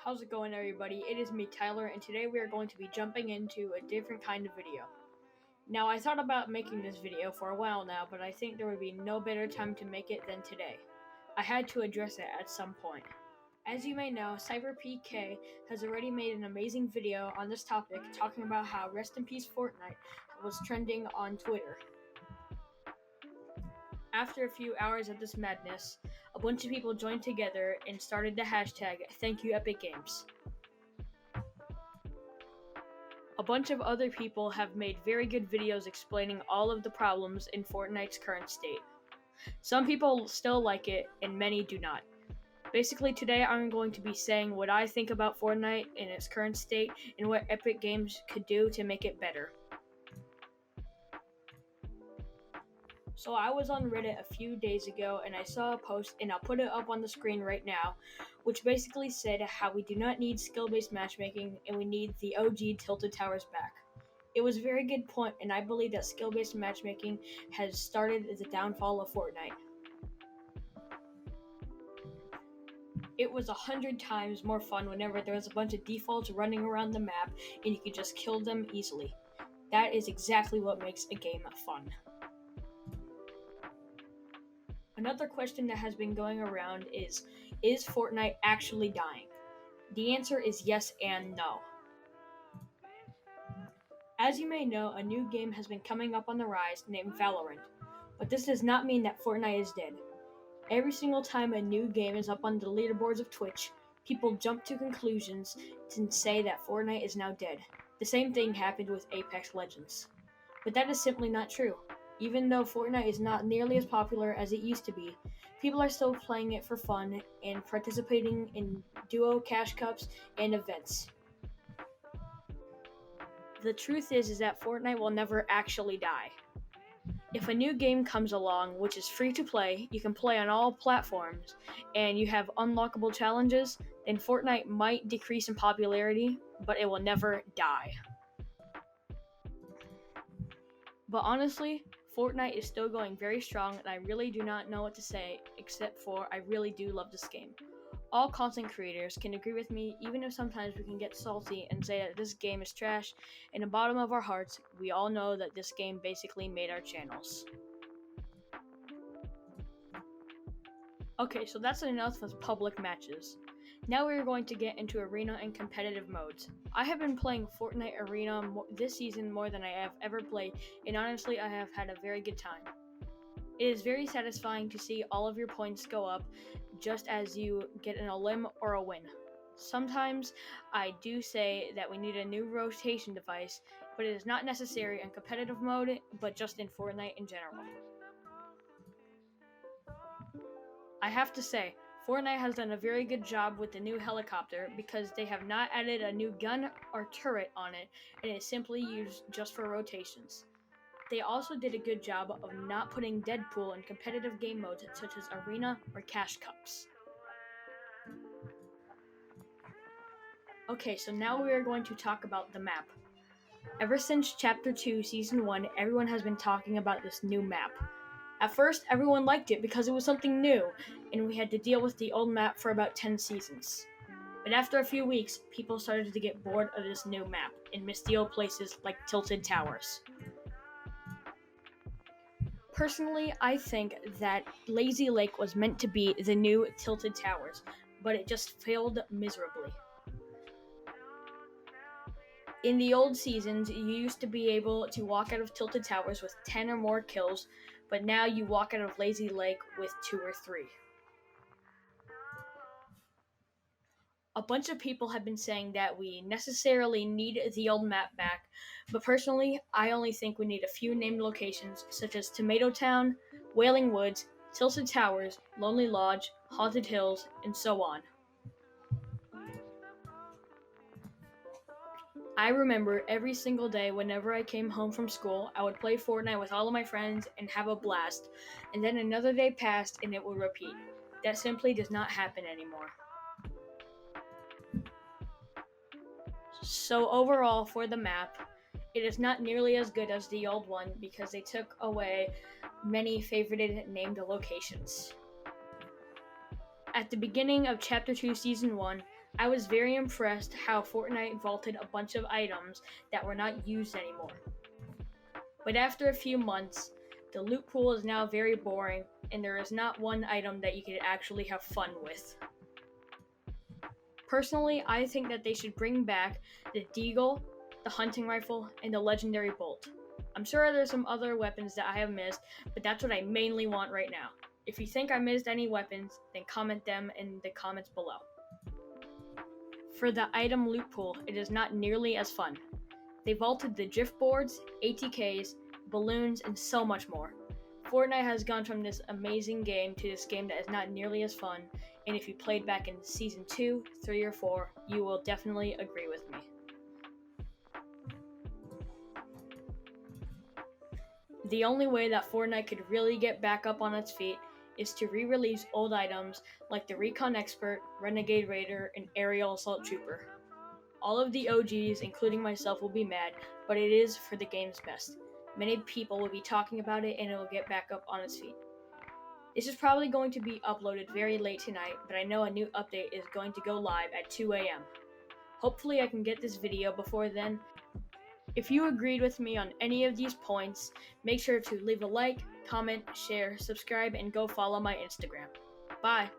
How's it going, everybody? It is me, Tyler, and today we are going to be jumping into a different kind of video. Now, I thought about making this video for a while now, but I think there would be no better time to make it than today. I had to address it at some point. As you may know, CyberPK has already made an amazing video on this topic talking about how Rest in Peace Fortnite was trending on Twitter. After a few hours of this madness, a bunch of people joined together and started the hashtag #ThankYouEpicGames. A bunch of other people have made very good videos explaining all of the problems in Fortnite's current state. Some people still like it, and many do not. Basically, today I'm going to be saying what I think about Fortnite in its current state and what Epic Games could do to make it better. So I was on Reddit a few days ago and I saw a post, and I'll put it up on the screen right now, which basically said how we do not need skill-based matchmaking and we need the OG Tilted Towers back. It was a very good point, and I believe that skill-based matchmaking has started the downfall of Fortnite. It was 100 times more fun whenever there was a bunch of defaults running around the map and you could just kill them easily. That is exactly what makes a game fun. Another question that has been going around is Fortnite actually dying? The answer is yes and no. As you may know, a new game has been coming up on the rise named Valorant, but this does not mean that Fortnite is dead. Every single time a new game is up on the leaderboards of Twitch, people jump to conclusions and say that Fortnite is now dead. The same thing happened with Apex Legends. But that is simply not true. Even though Fortnite is not nearly as popular as it used to be, people are still playing it for fun and participating in duo cash cups and events. The truth is that Fortnite will never actually die. If a new game comes along, which is free to play, you can play on all platforms, and you have unlockable challenges, then Fortnite might decrease in popularity, but it will never die. But honestly, Fortnite is still going very strong, and I really do not know what to say, except for I really do love this game. All content creators can agree with me, even if sometimes we can get salty and say that this game is trash. In the bottom of our hearts, we all know that this game basically made our channels. Okay, so that's enough of public matches. Now we're going to get into arena and competitive modes. I have been playing Fortnite Arena this season more than I have ever played, and honestly I have had a very good time. It is very satisfying to see all of your points go up just as you get an elim or a win. Sometimes I do say that we need a new rotation device, but it is not necessary in competitive mode, but just in Fortnite in general. I have to say, Fortnite has done a very good job with the new helicopter because they have not added a new gun or turret on it, and it is simply used just for rotations. They also did a good job of not putting Deadpool in competitive game modes such as Arena or Cash Cups. Okay, so now we are going to talk about the map. Ever since Chapter 2, Season 1, everyone has been talking about this new map. At first, everyone liked it because it was something new, and we had to deal with the old map for about 10 seasons. But after a few weeks, people started to get bored of this new map and miss the old places like Tilted Towers. Personally, I think that Lazy Lake was meant to be the new Tilted Towers, but it just failed miserably. In the old seasons, you used to be able to walk out of Tilted Towers with 10 or more kills, but now you walk out of Lazy Lake with 2 or 3. A bunch of people have been saying that we necessarily need the old map back, but personally, I only think we need a few named locations such as Tomato Town, Wailing Woods, Tilted Towers, Lonely Lodge, Haunted Hills, and so on. I remember every single day whenever I came home from school, I would play Fortnite with all of my friends and have a blast, and then another day passed and it would repeat. That simply does not happen anymore. So overall, for the map, it is not nearly as good as the old one because they took away many favorited named locations. At the beginning of Chapter 2, Season 1, I was very impressed how Fortnite vaulted a bunch of items that were not used anymore. But after a few months, the loot pool is now very boring and there is not one item that you can actually have fun with. Personally, I think that they should bring back the deagle, the hunting rifle, and the legendary bolt. I'm sure there's some other weapons that I have missed, but that's what I mainly want right now. If you think I missed any weapons, then comment them in the comments below. For the item loot pool, it is not nearly as fun. They vaulted the GIF boards, ATKs, balloons, and so much more. Fortnite has gone from this amazing game to this game that is not nearly as fun, and if you played back in Season 2, 3, or 4, you will definitely agree with me. The only way that Fortnite could really get back up on its feet is to re-release old items like the Recon Expert, Renegade Raider, and Aerial Assault Trooper. All of the OGs, including myself, will be mad, but it is for the game's best. Many people will be talking about it and it will get back up on its feet. This is probably going to be uploaded very late tonight, but I know a new update is going to go live at 2 a.m. Hopefully I can get this video before then. If you agreed with me on any of these points, make sure to leave a like, comment, share, subscribe, and go follow my Instagram. Bye!